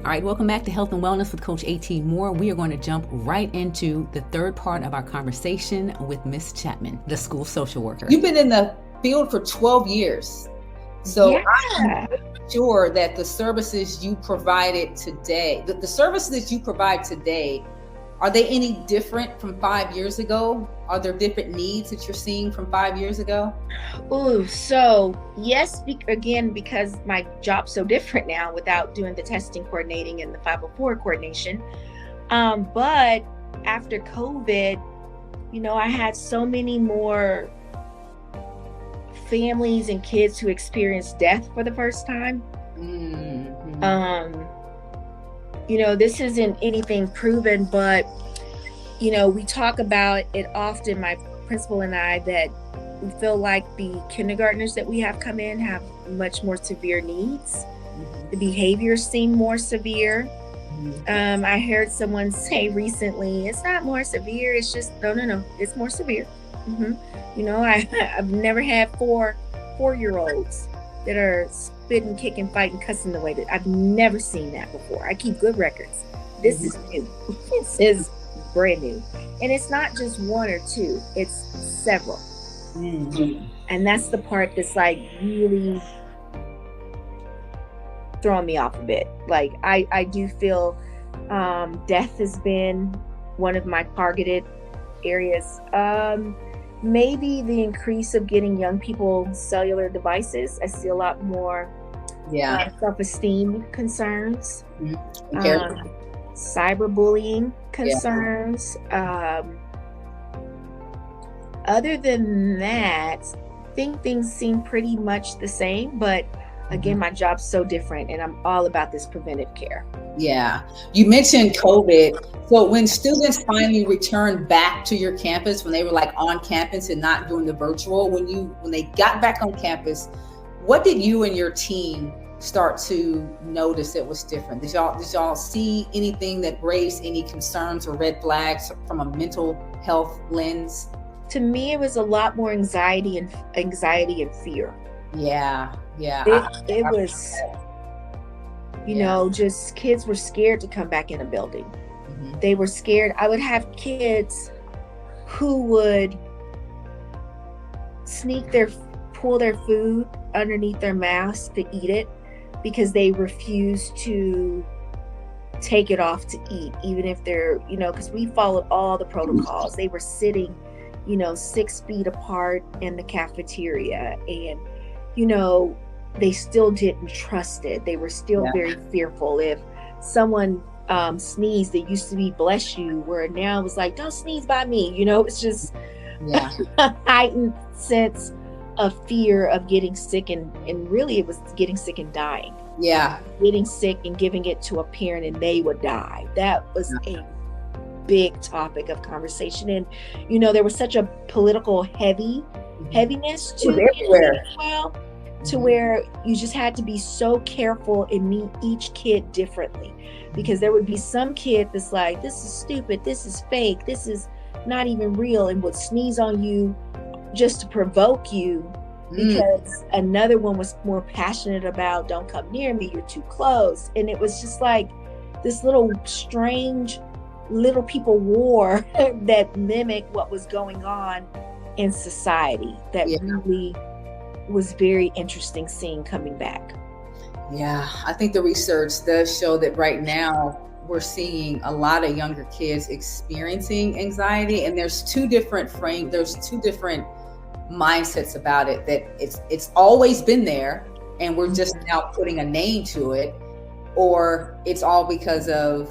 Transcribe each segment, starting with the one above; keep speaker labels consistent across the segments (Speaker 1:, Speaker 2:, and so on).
Speaker 1: All right, welcome back to Health and Wellness with Coach A.T. Moore. We are going to jump right into the third part of our conversation with Miss Chapman, the school social worker.
Speaker 2: You've been in the field for 12 years. So I'm sure that the services you provided today, the services that you provide today, are they any different from 5 years ago? Are there different needs that you're seeing from 5 years ago?
Speaker 3: Oh, so yes, again, because my job's so different now without doing the testing coordinating and the 504 coordination. But after COVID, I had so many more families and kids who experienced death for the first time. This isn't anything proven, but we talk about it often, my principal and I, that we feel like the kindergartners that we have come in have much more severe needs. The behaviors seem more severe. I heard someone say recently, it's not more severe, it's just no, it's more severe. I've never had four-year-olds that are spitting, kicking, fighting, cussing the way that I've never seen that before. I keep good records. This is new. This is brand new. And it's not just one or two, it's several. And that's the part that's like really throwing me off a bit. Like I do feel death has been one of my targeted areas. Maybe the increase of getting young people cellular devices. I see a lot more self-esteem concerns, cyberbullying concerns. Other than that, I think things seem pretty much the same, but again, my job's so different and I'm all about this preventive care.
Speaker 2: Yeah. You mentioned COVID. So when students finally returned back to your campus, when they were like on campus and not doing the virtual, when they got back on campus, what did you and your team start to notice that was different? Did y'all see anything that raised any concerns or red flags from a mental health lens?
Speaker 3: To me, it was a lot more anxiety and fear.
Speaker 2: Yeah.
Speaker 3: It was, just kids were scared to come back in a building. They were scared. I would have kids who would pull their food underneath their mask to eat it because they refused to take it off to eat, even if they're, because we followed all the protocols. They were sitting 6 feet apart in the cafeteria, and they still didn't trust it. They were still very fearful. If someone sneezed, it used to be bless you, where now it was like, don't sneeze by me. It's just a heightened sense of fear of getting sick, and really it was getting sick and dying. Getting sick and giving it to a parent and they would die. That was a big topic of conversation. And there was such a political heaviness to it everywhere as well, to where you just had to be so careful and meet each kid differently, because there would be some kid that's like, this is stupid, this is fake, this is not even real, and would sneeze on you just to provoke you, because another one was more passionate about, don't come near me, you're too close. And it was just like this little strange little people war that mimicked what was going on in society. That really was very interesting seeing coming back.
Speaker 2: Yeah, I think the research does show that right now we're seeing a lot of younger kids experiencing anxiety, and there's two different mindsets about it. That it's always been there and we're just now putting a name to it, or it's all because of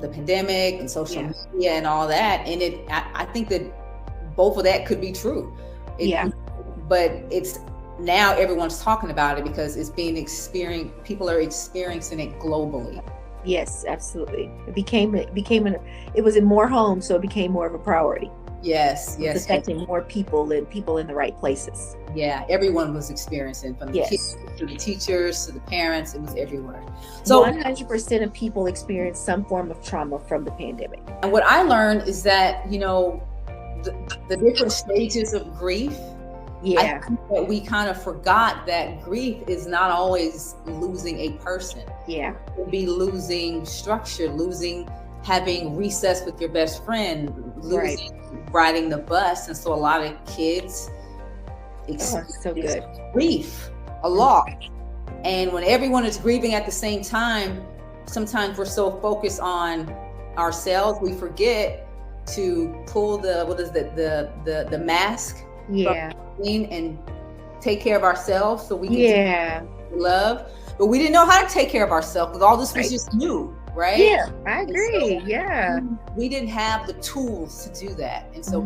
Speaker 2: the pandemic and social media and all that. And I think that both of that could be true. But it's now everyone's talking about it because it's being experienced. People are experiencing it globally.
Speaker 3: Yes, absolutely. It was in more homes, so it became more of a priority.
Speaker 2: Yes.
Speaker 3: It's affecting more people and people in the right places.
Speaker 2: Yeah, everyone was experiencing, from the kids to the teachers to the parents. It was everywhere. So
Speaker 3: 100% of people experience some form of trauma from the pandemic.
Speaker 2: And what I learned is that, the different stages of grief
Speaker 3: Yeah.
Speaker 2: I think that we kind of forgot that grief is not always losing a person.
Speaker 3: Yeah.
Speaker 2: It could be losing structure, losing having recess with your best friend, losing riding the bus. And so a lot of kids experience
Speaker 3: so good.
Speaker 2: grief a lot. And when everyone is grieving at the same time, sometimes we're so focused on ourselves, we forget to pull the mask and take care of ourselves so we can love. But we didn't know how to take care of ourselves because all this was just new, right?
Speaker 3: Yeah, I agree.
Speaker 2: We didn't have the tools to do that. And so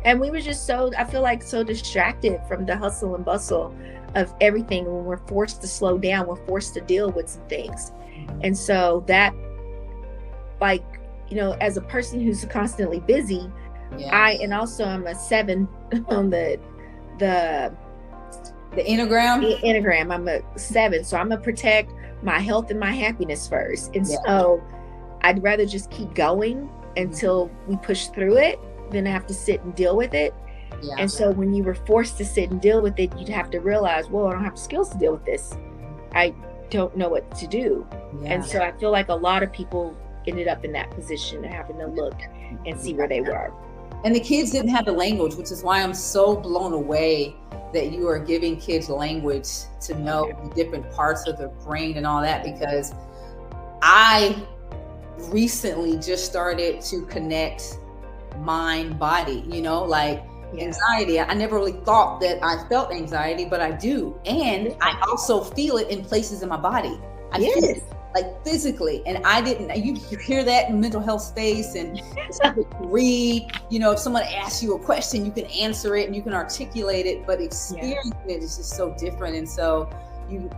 Speaker 3: and we were just I feel like so distracted from the hustle and bustle of everything. When we're forced to slow down, we're forced to deal with some things. And so that, like, you know, as a person who's constantly busy, I'm a 7 on the Enneagram. I'm a 7. So I'm gonna protect my health and my happiness first. And so I'd rather just keep going until we push through it than have to sit and deal with it. And so when you were forced to sit and deal with it, you'd have to realize, well, I don't have the skills to deal with this. I don't know what to do. And so I feel like a lot of people ended up in that position of having to look and see where they were.
Speaker 2: And the kids didn't have the language, which is why I'm so blown away that you are giving kids language to know the different parts of their brain and all that, because I recently just started to connect mind, body, you know, like anxiety. I never really thought that I felt anxiety, but I do. And I also feel it in places in my body. I feel it like physically. And I didn't, you hear that in mental health space and read, you know, if someone asks you a question, you can answer it and you can articulate it, but experiencing it is just so different. And so you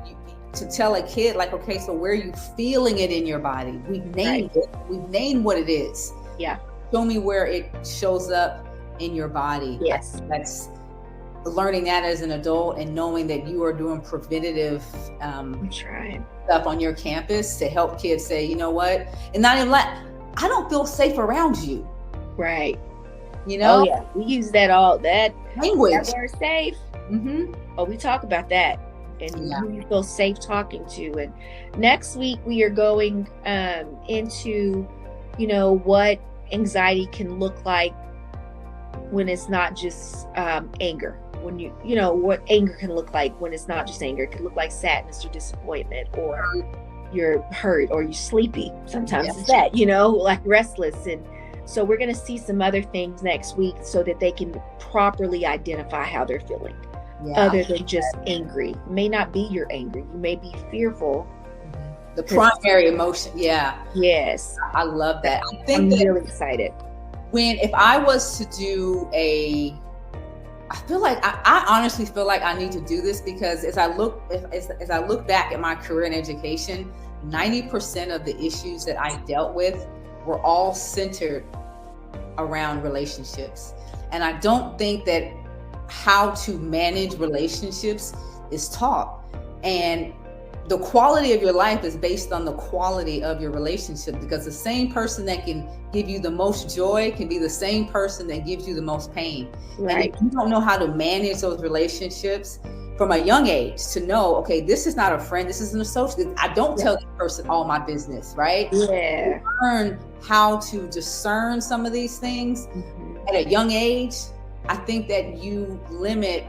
Speaker 2: to tell a kid, like, okay, so where are you feeling it in your body? We've named it. We've named what it is. Show me where it shows up in your body. That's learning that as an adult and knowing that you are doing preventative stuff on your campus to help kids say, you know what, and not even I don't feel safe around you. You know?
Speaker 3: We use that
Speaker 2: language.
Speaker 3: That we're safe. We talk about that and who you feel safe talking to. And next week we are going into, you know, what anxiety can look like when it's not just anger. When you know what anger can look like when it's not just anger. It can look like sadness or disappointment, or you're hurt or you're sleepy. Sometimes it's that, you know, like restless. And so we're going to see some other things next week so that they can properly identify how they're feeling, other than just angry. It may not be you're angry. You may be fearful.
Speaker 2: The primary emotion.
Speaker 3: Yes.
Speaker 2: I love that.
Speaker 3: I'm really excited.
Speaker 2: If I was to do I feel like I honestly feel like I need to do this, because as I look back at my career in education, 90% of the issues that I dealt with were all centered around relationships. And I don't think that how to manage relationships is taught. And the quality of your life is based on the quality of your relationship, because the same person that can give you the most joy can be the same person that gives you the most pain. And if you don't know how to manage those relationships from a young age, to know, okay, this is not a friend, this is an associate. I don't tell that person all my business, right? You learn how to discern some of these things at a young age. I think that you limit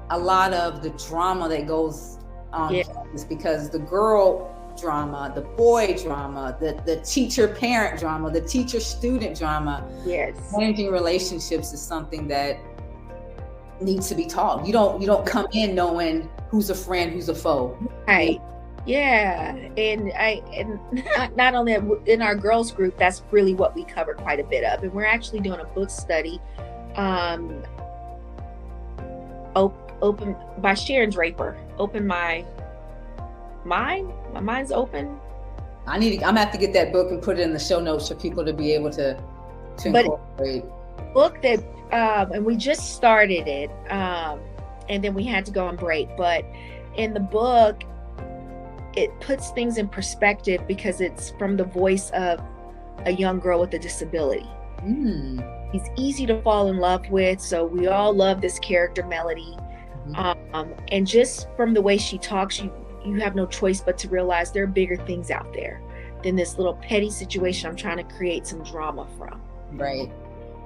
Speaker 2: a lot of the drama that goes on campus, because the girl drama, the boy drama, the teacher-parent drama, the teacher-student drama. Managing relationships is something that needs to be taught. You don't come in knowing who's a friend, who's a foe.
Speaker 3: And not only in our girls group, that's really what we cover quite a bit of. And we're actually doing a book study, open by Sharon Draper. Open my mind. My mind's open.
Speaker 2: I'm gonna have to get that book and put it in the show notes for people to be able to incorporate.
Speaker 3: Book that and we just started it, and then we had to go on break. But in the book, it puts things in perspective because it's from the voice of a young girl with a disability. He's easy to fall in love with. So we all love this character, Melody. And just from the way she talks, you have no choice but to realize there are bigger things out there than this little petty situation I'm trying to create some drama from.
Speaker 2: Right.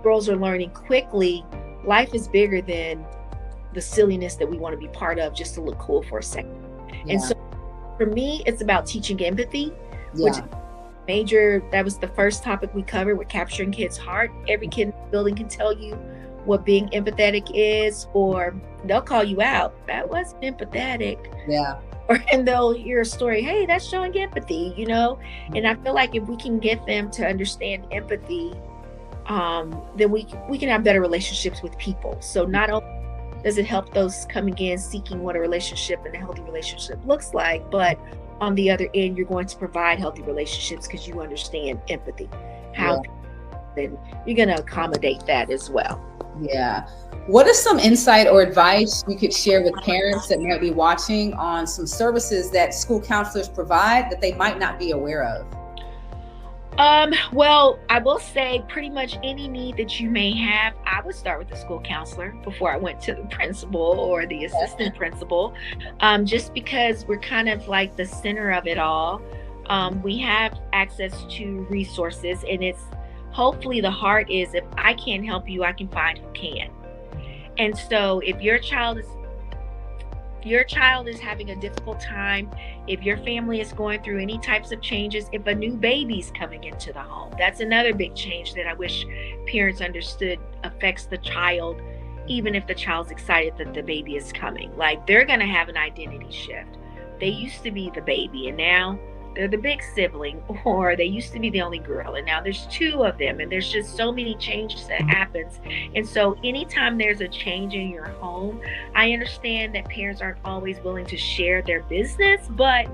Speaker 3: Girls are learning quickly. Life is bigger than the silliness that we want to be part of just to look cool for a second.
Speaker 2: Yeah.
Speaker 3: And so for me, it's about teaching empathy,
Speaker 2: Yeah.
Speaker 3: which that was the first topic we covered with capturing kids' heart. Every kid in the building can tell you what being empathetic is, or they'll call you out. That wasn't empathetic.
Speaker 2: Yeah.
Speaker 3: And they'll hear a story, hey, that's showing empathy, you know? And I feel like if we can get them to understand empathy, then we can have better relationships with people. So not only does it help those coming in seeking what a relationship and a healthy relationship looks like, but on the other end, you're going to provide healthy relationships because you understand empathy, then you're going to accommodate that as well.
Speaker 2: Yeah. What is some insight or advice you could share with parents that might be watching on some services that school counselors provide that they might not be aware of?
Speaker 3: Well, I will say pretty much any need that you may have, I would start with the school counselor before I went to the principal or the assistant principal, just because we're kind of like the center of it all. We have access to resources, and it's hopefully the heart is, if I can't help you, I can find who can. And so if your child is having a difficult time, if your family is going through any types of changes, if a new baby's coming into the home, that's another big change that I wish parents understood affects the child, even if the child's excited that the baby is coming. Like, they're going to have an identity shift. They used to be the baby, and now they're the big sibling, or they used to be the only girl, and now there's two of them, and there's just so many changes that happens. And so anytime there's a change in your home, I understand that parents aren't always willing to share their business, but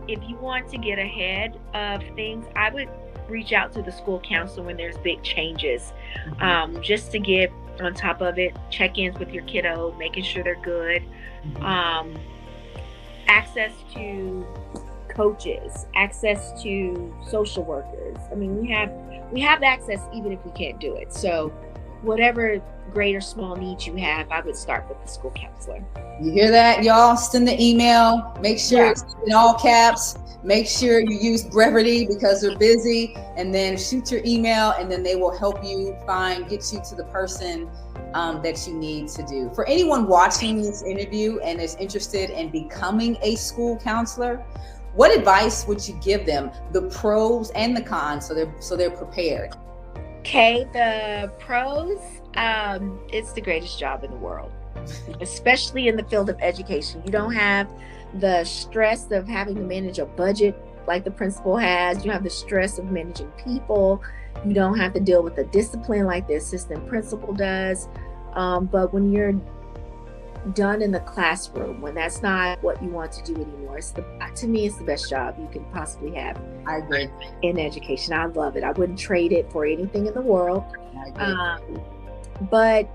Speaker 3: if you want to get ahead of things, I would reach out to the school counselor when there's big changes, just to get on top of it, check-ins with your kiddo, making sure they're good, access to coaches, access to social workers. I mean, we have access even if we can't do it. So whatever great or small needs you have, I would start with the school counselor.
Speaker 2: You hear that, y'all? Send the email. Make sure it's in all caps. Make sure you use brevity because they're busy, and then shoot your email, and then they will help you get you to the person that you need to do. For anyone watching this interview and is interested in becoming a school counselor, what advice would you give them? The pros and the cons, so they're prepared.
Speaker 3: Okay, the pros, it's the greatest job in the world, especially in the field of education. You don't have the stress of having to manage a budget like the principal has. You don't have the stress of managing people. You don't have to deal with the discipline like the assistant principal does. But when you're done in the classroom, when that's not what you want to do anymore, to me, it's the best job you can possibly have.
Speaker 2: I agree.
Speaker 3: In education. I love it. I wouldn't trade it for anything in the world.
Speaker 2: I agree.
Speaker 3: But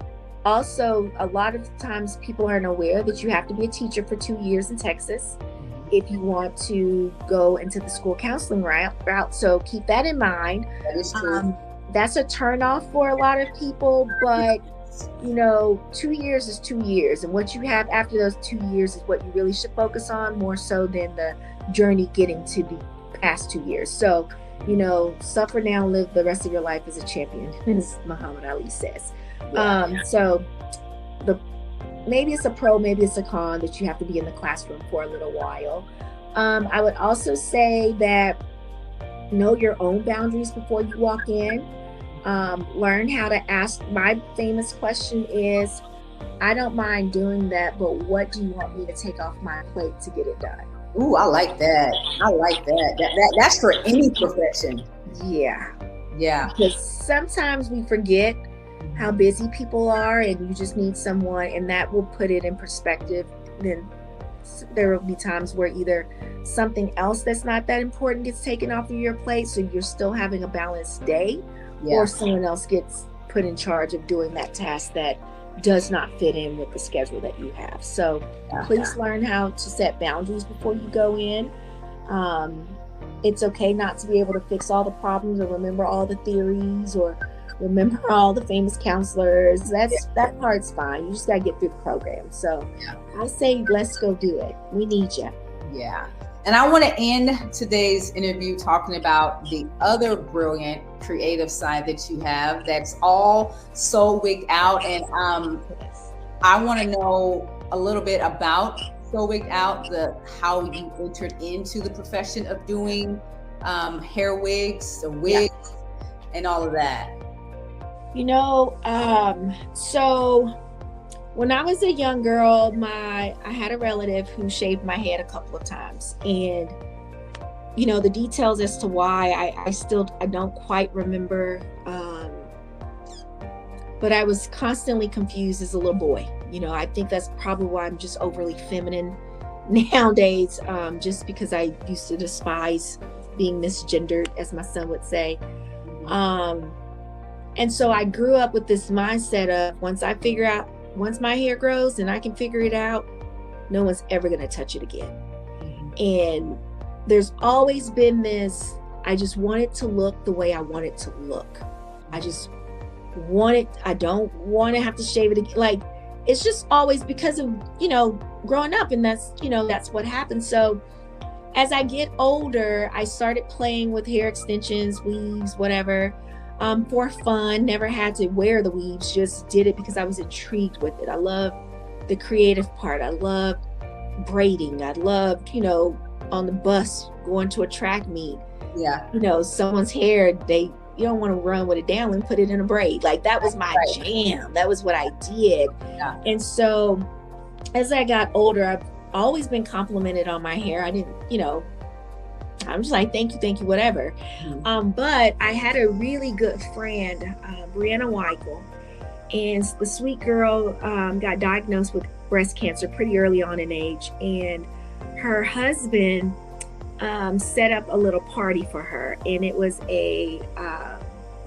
Speaker 3: also, a lot of times people aren't aware that you have to be a teacher for 2 years in Texas if you want to go into the school counseling route. So keep that in mind.
Speaker 2: That is true.
Speaker 3: That's a turnoff for a lot of people, but 2 years is 2 years, and what you have after those 2 years is what you really should focus on, more so than the journey getting to the past 2 years. So, suffer now, live the rest of your life as a champion, as Muhammad Ali says. So maybe it's a pro, maybe it's a con that you have to be in the classroom for a little while. I would also say that know your own boundaries before you walk in. Learn how to ask. My famous question is, I don't mind doing that, but what do you want me to take off my plate to get it done?
Speaker 2: Ooh, I like that. That's for any profession.
Speaker 3: Yeah.
Speaker 2: Because
Speaker 3: sometimes we forget how busy people are, and you just need someone, and that will put it in perspective. Then there will be times where either something else that's not that important gets taken off of your plate, so you're still having a balanced day, or someone else gets put in charge of doing that task that does not fit in with the schedule that you have. So please learn how to set boundaries before you go in. It's okay not to be able to fix all the problems or remember all the theories or remember all the famous counselors. That part's fine. You just got to get through the program. So I say, let's go do it. We need you.
Speaker 2: Yeah. And I want to end today's interview talking about the other brilliant creative side that you have. That's all So Wigged Out. And I want to know a little bit about So Wigged Out, how you entered into the profession of doing hair wigs, the wigs, and all of that.
Speaker 3: So when I was a young girl, I had a relative who shaved my head a couple of times, and the details as to why I don't quite remember, but I was constantly confused as a little boy. I think that's probably why I'm just overly feminine nowadays, just because I used to despise being misgendered, as my son would say. And so I grew up with this mindset of once my hair grows and I can figure it out, no one's ever going to touch it again. And there's always been this, I just want it to look the way I want it to look. I don't want to have to shave it again. Like, it's just always because of, growing up, and that's what happened. So as I get older, I started playing with hair extensions, weaves, whatever, for fun. Never had to wear the weaves, just did it because I was intrigued with it. I love the creative part. I love braiding. I loved, on the bus going to a track meet. Yeah. Someone's hair, you don't want to run with it down and put it in a braid. Like, that was my jam. That was what I did. Yeah. And so as I got older, I've always been complimented on my hair. I didn't, I'm just like, thank you, whatever. But I had a really good friend, Brianna Weichel, and the sweet girl got diagnosed with breast cancer pretty early on in age. And her husband set up a little party for her, and it was a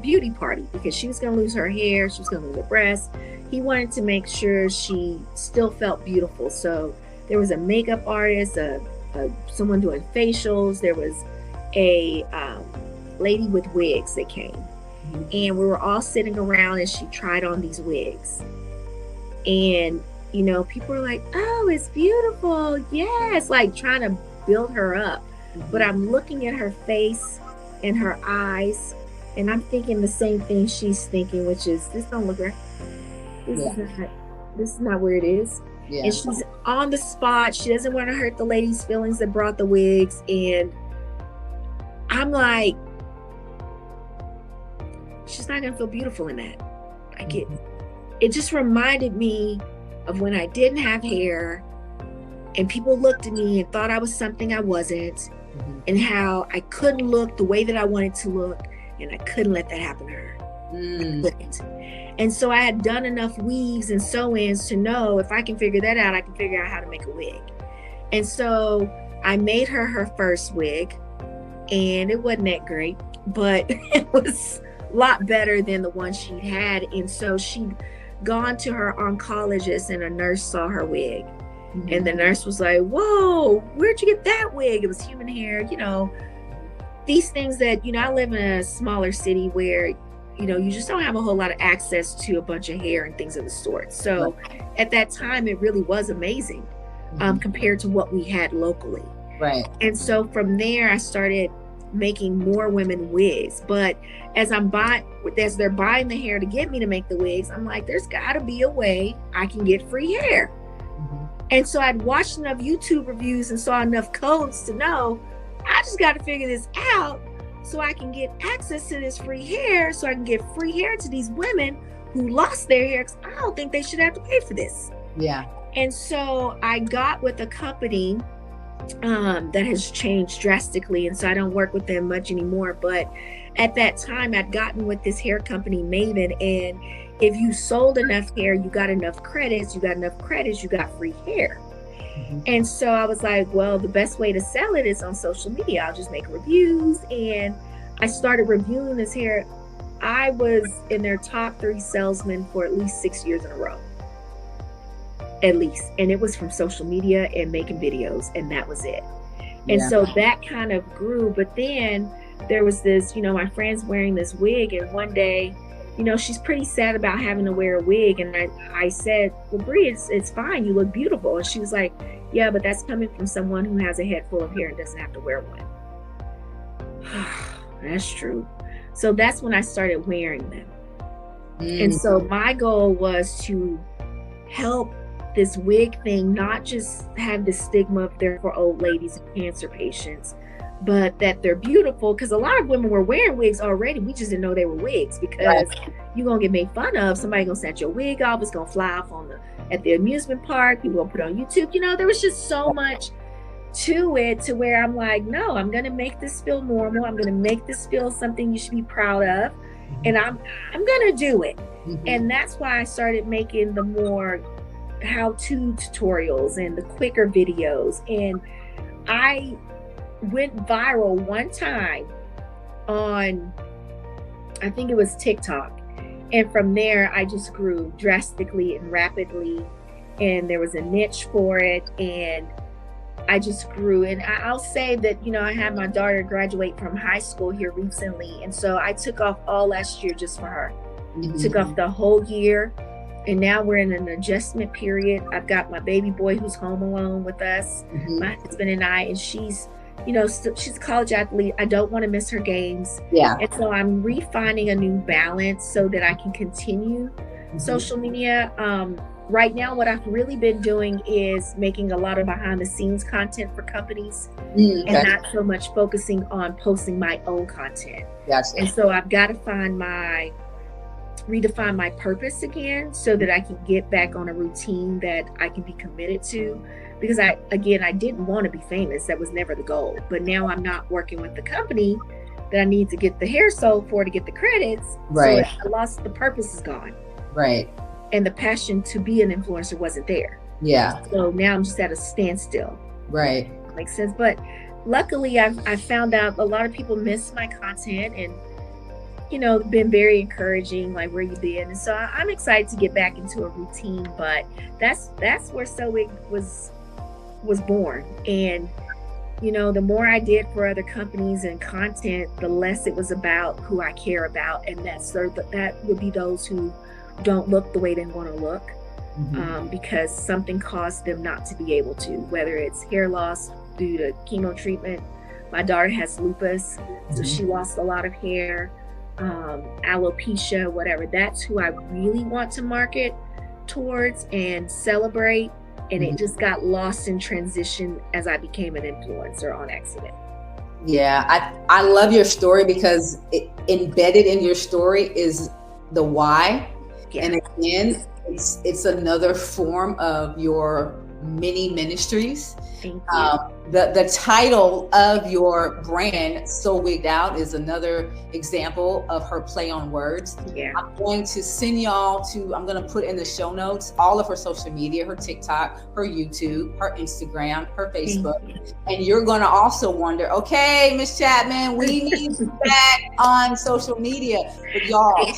Speaker 3: beauty party because she was going to lose her hair, she was going to lose her breasts. He wanted to make sure she still felt beautiful. So there was a makeup artist, someone doing facials. There was a lady with wigs that came, and we were all sitting around, and she tried on these wigs. And people were like, "Oh, it's beautiful, yes," like trying to build her up. But I'm looking at her face and her eyes, and I'm thinking the same thing she's thinking, which is, this don't look right. This is not where it is. Yeah. And she's on the spot. She doesn't want to hurt the lady's feelings that brought the wigs. And I'm like, she's not going to feel beautiful in that. It just reminded me of when I didn't have hair and people looked at me and thought I was something I wasn't, and how I couldn't look the way that I wanted to look, and I couldn't let that happen to her. I couldn't. And so I had done enough weaves and sew-ins to know if I can figure that out, I can figure out how to make a wig. And so I made her first wig, and it wasn't that great, but it was a lot better than the one she'd had. And so she'd gone to her oncologist, and a nurse saw her wig. And the nurse was like, "Whoa, where'd you get that wig?" It was human hair, these things that, I live in a smaller city where, you just don't have a whole lot of access to a bunch of hair and things of the sort. So at that time, it really was amazing compared to what we had locally. Right. And so from there, I started making more women wigs. But as they're buying the hair to get me to make the wigs, I'm like, there's got to be a way I can get free hair. And so I'd watched enough YouTube reviews and saw enough codes to know I just got to figure this out so I can get access to this free hair, so I can get free hair to these women who lost their hair, because I don't think they should have to pay for this. Yeah. And so I got with a company that has changed drastically, and so I don't work with them much anymore. But at that time, I'd gotten with this hair company, Maven, and if you sold enough hair, you got enough credits, you got free hair. And so I was like, well, the best way to sell it is on social media. I'll just make reviews. And I started reviewing this hair. I was in their top 3 salesmen for at least 6 years in a row. At least. And it was from social media and making videos, and that was it. And so that kind of grew. But then there was this, my friend's wearing this wig, and one day she's pretty sad about having to wear a wig. And I said, well, Bree, it's fine. You look beautiful. And she was like, yeah, but that's coming from someone who has a head full of hair and doesn't have to wear one. That's true. So that's when I started wearing them. And so my goal was to help this wig thing not just have the stigma of they're for old ladies and cancer patients, but that they're beautiful. Because a lot of women were wearing wigs already. We just didn't know they were wigs, because you're going to get made fun of. Somebody going to snatch your wig off. It's going to fly off at the amusement park. People going to put it on YouTube. There was just so much to it, to where I'm like, no, I'm going to make this feel normal. I'm going to make this feel something you should be proud of. And I'm going to do it. And that's why I started making the more how-to tutorials and the quicker videos. And I went viral one time on, I think it was TikTok. And from there, I just grew drastically and rapidly. And there was a niche for it. And I just grew. And I'll say that, I had my daughter graduate from high school here recently. And so I took off all last year just for her. Took off the whole year. And now we're in an adjustment period. I've got my baby boy who's home alone with us, my husband and I, and she's, she's a college athlete. I don't want to miss her games. Yeah. And so I'm refining a new balance so that I can continue social media. Right now, what I've really been doing is making a lot of behind the scenes content for companies and not so much focusing on posting my own content. Gotcha. And so I've got to redefine my purpose again so that I can get back on a routine that I can be committed to. Because I didn't want to be famous. That was never the goal. But now I'm not working with the company that I need to get the hair sold for to get the credits. Right. So I lost, the purpose is gone. Right. And the passion to be an influencer wasn't there. Yeah. So now I'm just at a standstill. Right. Makes sense. But luckily I found out a lot of people miss my content and, been very encouraging, like, where you been. And so I'm excited to get back into a routine, but that's where So Wigged was born. And, the more I did for other companies and content, the less it was about who I care about. And that would be those who don't look the way they want to look, because something caused them not to be able to, whether it's hair loss due to chemo treatment. My daughter has lupus, so she lost a lot of hair, alopecia, whatever. That's who I really want to market towards and celebrate. And it just got lost in transition as I became an influencer on accident. Yeah, I love your story, because embedded in your story is the why. Yeah. And again, it's another form of your mini ministries. Thank you. The title of your brand, So Wigged Out, is another example of her play on words. Yeah. I'm going to send y'all I'm going to put in the show notes all of her social media, her TikTok, her YouTube, her Instagram, her Facebook. And you're going to also wonder, okay, Miss Chapman, we need you back on social media. But y'all,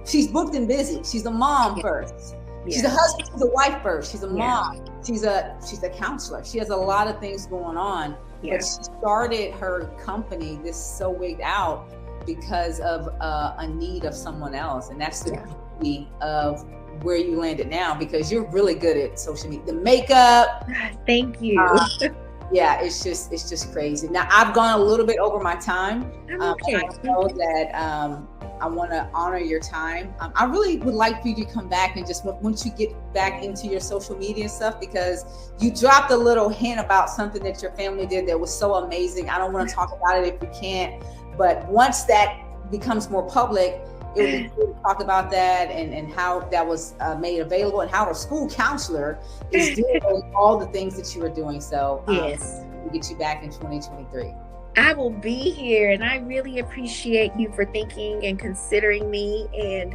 Speaker 3: she's booked and busy. She's a mom first. Yeah. She's a husband, she's a wife first. She's a mom. She's a counselor. She has a lot of things going on. Yeah. But she started her company, this So Wigged Out, because of a need of someone else. And that's the beauty of where you landed now, because you're really good at social media. The makeup. Thank you. It's just crazy. Now, I've gone a little bit over my time. Okay. I know that I want to honor your time. I really would like for you to come back and just once you get back into your social media stuff, because you dropped a little hint about something that your family did that was so amazing. I don't want to talk about it if you can't, but once that becomes more public, it would be cool to talk about that and how that was made available, and how a school counselor is doing all the things that you are doing. So we'll get you back in 2023. I will be here, and I really appreciate you for thinking and considering me and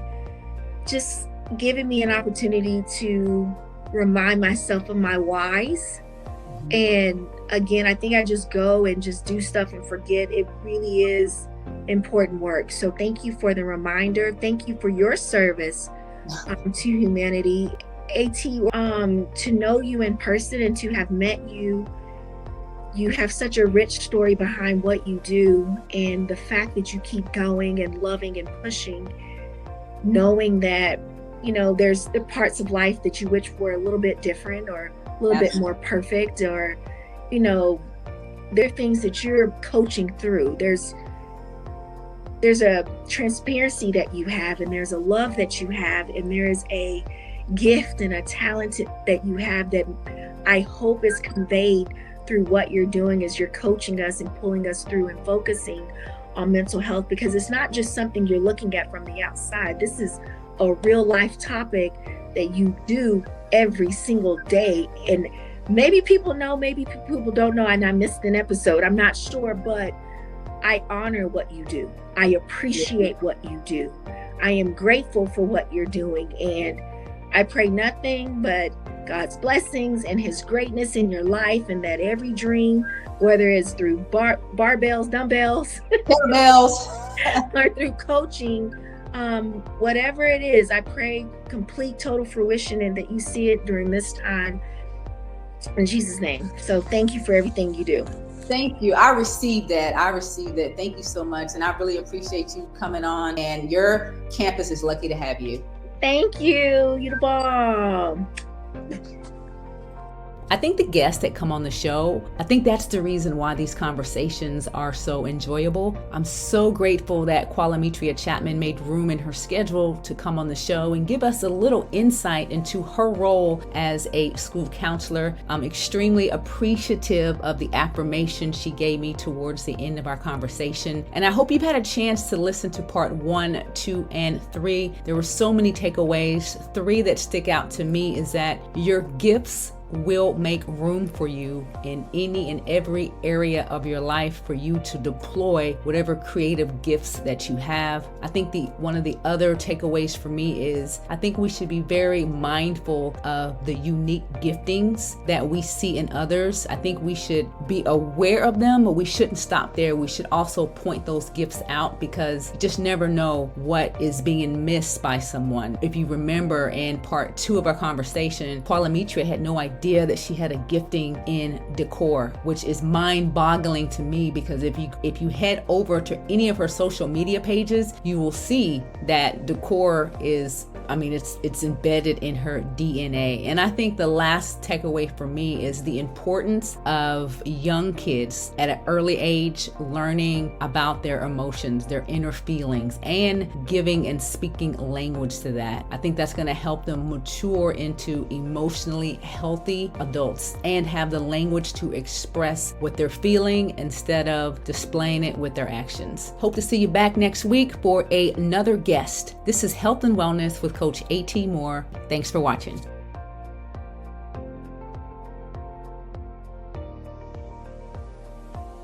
Speaker 3: just giving me an opportunity to remind myself of my whys. And again, I think I just go and just do stuff and forget. It really is important work. So thank you for the reminder. Thank you for your service to humanity. AT, to know you in person and to have met you. You have such a rich story behind what you do, and the fact that you keep going and loving and pushing knowing that, there's the parts of life that you wish were a little bit different or a little bit more perfect, or, there are things that you're coaching through. There's a transparency that you have, and there's a love that you have, and there's a gift and a talent that you have that I hope is conveyed through what you're doing as you're coaching us and pulling us through and focusing on mental health, because it's not just something you're looking at from the outside. This is a real life topic that you do every single day. And maybe people know, maybe people don't know, and I missed an episode, I'm not sure, but I honor what you do. I appreciate what you do. I am grateful for what you're doing. And I pray nothing but God's blessings and his greatness in your life, and that every dream, whether it's through barbells, dumbbells, or through coaching, whatever it is, I pray complete, total fruition, and that you see it during this time in Jesus' name. So thank you for everything you do.
Speaker 2: Thank you. I received that. Thank you so much. And I really appreciate you coming on, and your campus is lucky to have you.
Speaker 3: Thank you. You're the bomb.
Speaker 1: I think the guests that come on the show, I think that's the reason why these conversations are so enjoyable. I'm so grateful that Qualimetra Chapman made room in her schedule to come on the show and give us a little insight into her role as a school counselor. I'm extremely appreciative of the affirmation she gave me towards the end of our conversation. And I hope you've had a chance to listen to part 1, 2, and 3. There were so many takeaways. 3 that stick out to me is that your gifts will make room for you in any and every area of your life for you to deploy whatever creative gifts that you have. I think one of the other takeaways for me is I think we should be very mindful of the unique giftings that we see in others. I think we should be aware of them, but we shouldn't stop there. We should also point those gifts out, because you just never know what is being missed by someone. If you remember in part 2 of our conversation, Qualimetra had no idea that she had a gifting in decor, which is mind-boggling to me, because if you head over to any of her social media pages, you will see that decor is, it's embedded in her DNA. And I think the last takeaway for me is the importance of young kids at an early age learning about their emotions, their inner feelings, and giving and speaking language to that. I think that's going to help them mature into emotionally healthy adults and have the language to express what they're feeling instead of displaying it with their actions. Hope to see you back next week for another guest. This is Health and Wellness with Coach A.T. Moore. Thanks for watching.